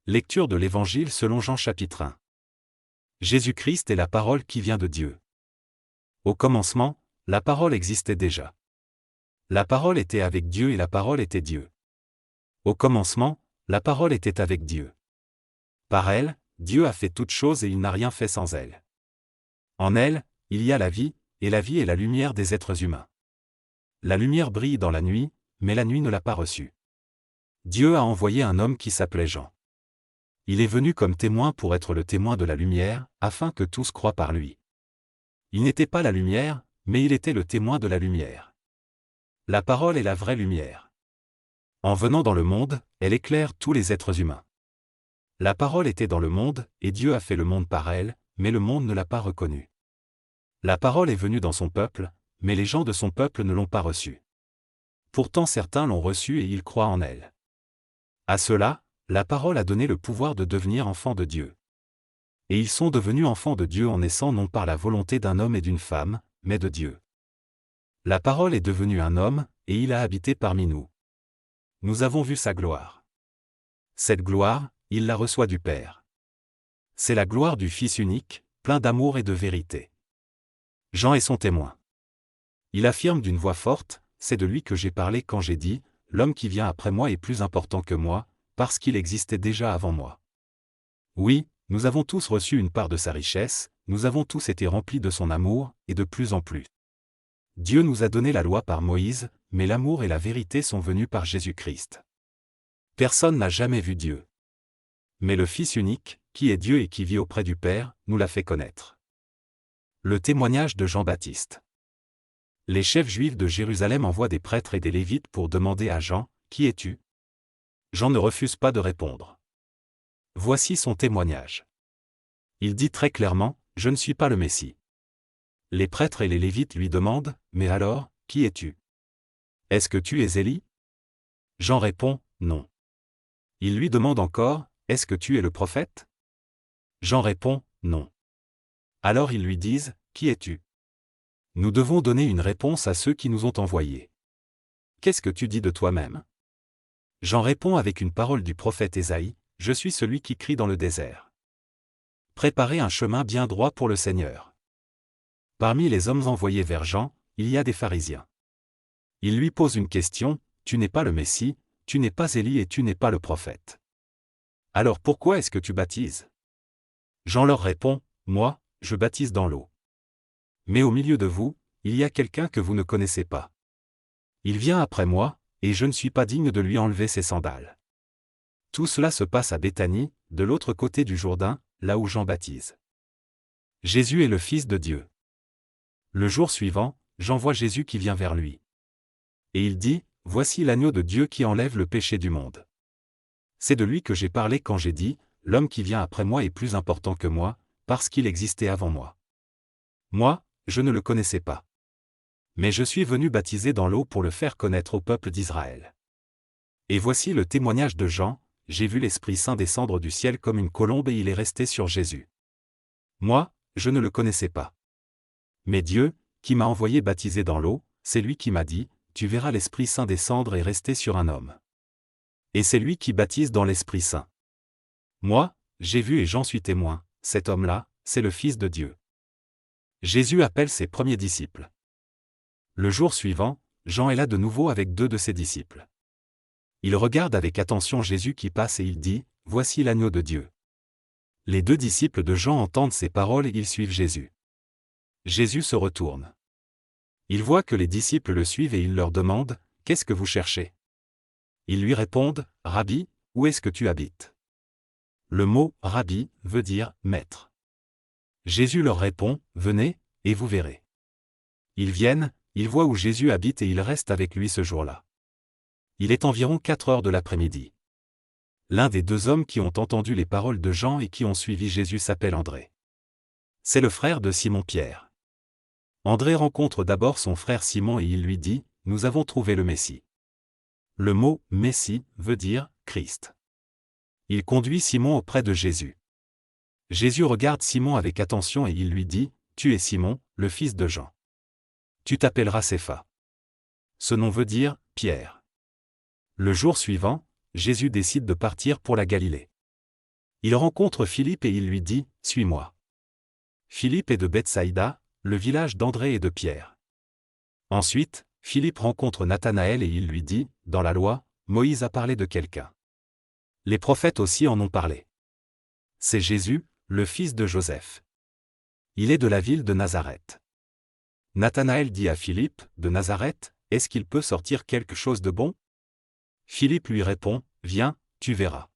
Lecture de l'Évangile selon Jean chapitre 1. Jésus-Christ est la parole qui vient de Dieu. Au commencement, la parole existait déjà. La parole était avec Dieu et la parole était Dieu. Au commencement, la parole était avec Dieu. Par elle, Dieu a fait toutes choses et il n'a rien fait sans elle. En elle, il y a la vie, et la vie est la lumière des êtres humains. La lumière brille dans la nuit, mais la nuit ne l'a pas reçue. Dieu a envoyé un homme qui s'appelait Jean. Il est venu comme témoin pour être le témoin de la lumière, afin que tous croient par lui. Il n'était pas la lumière, mais il était le témoin de la lumière. La parole est la vraie lumière. En venant dans le monde, elle éclaire tous les êtres humains. La parole était dans le monde, et Dieu a fait le monde par elle, mais le monde ne l'a pas reconnue. La parole est venue dans son peuple, mais les gens de son peuple ne l'ont pas reçue. Pourtant certains l'ont reçue et ils croient en elle. À ceux-là, la parole a donné le pouvoir de devenir enfants de Dieu. Et ils sont devenus enfants de Dieu en naissant non par la volonté d'un homme et d'une femme, mais de Dieu. La parole est devenue un homme, et il a habité parmi nous. Nous avons vu sa gloire. Cette gloire, il la reçoit du Père. C'est la gloire du Fils unique, plein d'amour et de vérité. Jean est son témoin. Il affirme d'une voix forte, « C'est de lui que j'ai parlé quand j'ai dit, l'homme qui vient après moi est plus important que moi, parce qu'il existait déjà avant moi. » Oui, nous avons tous reçu une part de sa richesse, nous avons tous été remplis de son amour, et de plus en plus. Dieu nous a donné la loi par Moïse, mais l'amour et la vérité sont venus par Jésus-Christ. Personne n'a jamais vu Dieu. Mais le Fils unique, qui est Dieu et qui vit auprès du Père, nous l'a fait connaître. Le témoignage de Jean-Baptiste. Les chefs juifs de Jérusalem envoient des prêtres et des Lévites pour demander à Jean, « Qui es-tu » Jean ne refuse pas de répondre. Voici son témoignage. Il dit très clairement, « Je ne suis pas le Messie. » Les prêtres et les Lévites lui demandent, « Mais alors, qui es-tu ? Est-ce que tu es Élie » Jean répond, « Non. » Il lui demande encore, « Est-ce que tu es le prophète » Jean répond, « Non. » Alors ils lui disent, « Qui es-tu » Nous devons donner une réponse à ceux qui nous ont envoyés. Qu'est-ce que tu dis de toi-même ? Jean répond avec une parole du prophète Ésaïe, « Je suis celui qui crie dans le désert. Préparez un chemin bien droit pour le Seigneur. » Parmi les hommes envoyés vers Jean, il y a des pharisiens. Ils lui posent une question, « Tu n'es pas le Messie, tu n'es pas Élie et tu n'es pas le prophète. Alors pourquoi est-ce que tu baptises » Jean leur répond, « Moi, je baptise dans l'eau. Mais au milieu de vous, il y a quelqu'un que vous ne connaissez pas. Il vient après moi, et je ne suis pas digne de lui enlever ses sandales. » Tout cela se passe à Béthanie, de l'autre côté du Jourdain, là où Jean baptise. Jésus est le Fils de Dieu. Le jour suivant, Jean voit Jésus qui vient vers lui. Et il dit, « Voici l'agneau de Dieu qui enlève le péché du monde. C'est de lui que j'ai parlé quand j'ai dit, l'homme qui vient après moi est plus important que moi, parce qu'il existait avant moi. Moi, je ne le connaissais pas. Mais je suis venu baptiser dans l'eau pour le faire connaître au peuple d'Israël. Et voici le témoignage de Jean, j'ai vu l'Esprit Saint descendre du ciel comme une colombe et il est resté sur Jésus. Moi, je ne le connaissais pas. Mais Dieu, qui m'a envoyé baptiser dans l'eau, c'est lui qui m'a dit, tu verras l'Esprit Saint descendre et rester sur un homme. Et c'est lui qui baptise dans l'Esprit Saint. Moi, j'ai vu et j'en suis témoin, cet homme-là, c'est le Fils de Dieu. » Jésus appelle ses premiers disciples. Le jour suivant, Jean est là de nouveau avec 2 de ses disciples. Il regarde avec attention Jésus qui passe et il dit, « Voici l'agneau de Dieu. » Les 2 disciples de Jean entendent ces paroles et ils suivent Jésus. Jésus se retourne. Il voit que les disciples le suivent et il leur demande, « Qu'est-ce que vous cherchez » Ils lui répondent, « Rabbi, où est-ce que tu habites » Le mot « Rabbi » veut dire « maître ». Jésus leur répond, « Venez, et vous verrez. » Ils viennent, ils voient où Jésus habite et ils restent avec lui ce jour-là. Il est environ 4 heures de l'après-midi. L'un des 2 hommes qui ont entendu les paroles de Jean et qui ont suivi Jésus s'appelle André. C'est le frère de Simon-Pierre. André rencontre d'abord son frère Simon et il lui dit, « Nous avons trouvé le Messie. » Le mot « Messie » veut dire « Christ ». Il conduit Simon auprès de Jésus. Jésus regarde Simon avec attention et il lui dit, « Tu es Simon, le fils de Jean. Tu t'appelleras Cépha. » Ce nom veut dire « Pierre ». Le jour suivant, Jésus décide de partir pour la Galilée. Il rencontre Philippe et il lui dit, « Suis-moi ». Philippe est de Bethsaïda, le village d'André et de Pierre. Ensuite, Philippe rencontre Nathanaël et il lui dit, « Dans la loi, Moïse a parlé de quelqu'un. Les prophètes aussi en ont parlé. C'est Jésus, le fils de Joseph. Il est de la ville de Nazareth. » Nathanaël dit à Philippe, « De Nazareth, est-ce qu'il peut sortir quelque chose de bon ?» Philippe lui répond, « Viens, tu verras. »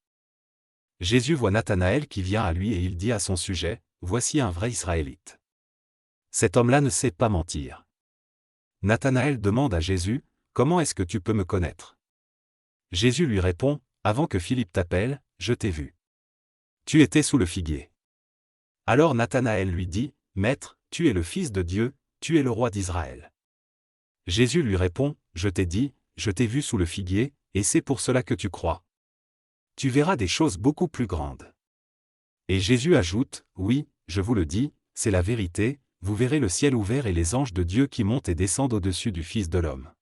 Jésus voit Nathanaël qui vient à lui et il dit à son sujet, « Voici un vrai Israélite. Cet homme-là ne sait pas mentir. » Nathanaël demande à Jésus, « Comment est-ce que tu peux me connaître ?» Jésus lui répond, « Avant que Philippe t'appelle, je t'ai vu. Tu étais sous le figuier. » Alors Nathanaël lui dit, « Maître, tu es le Fils de Dieu, tu es le roi d'Israël. » Jésus lui répond, « Je t'ai dit, je t'ai vu sous le figuier, et c'est pour cela que tu crois. Tu verras des choses beaucoup plus grandes. » Et Jésus ajoute, « Oui, je vous le dis, c'est la vérité, vous verrez le ciel ouvert et les anges de Dieu qui montent et descendent au-dessus du Fils de l'homme. »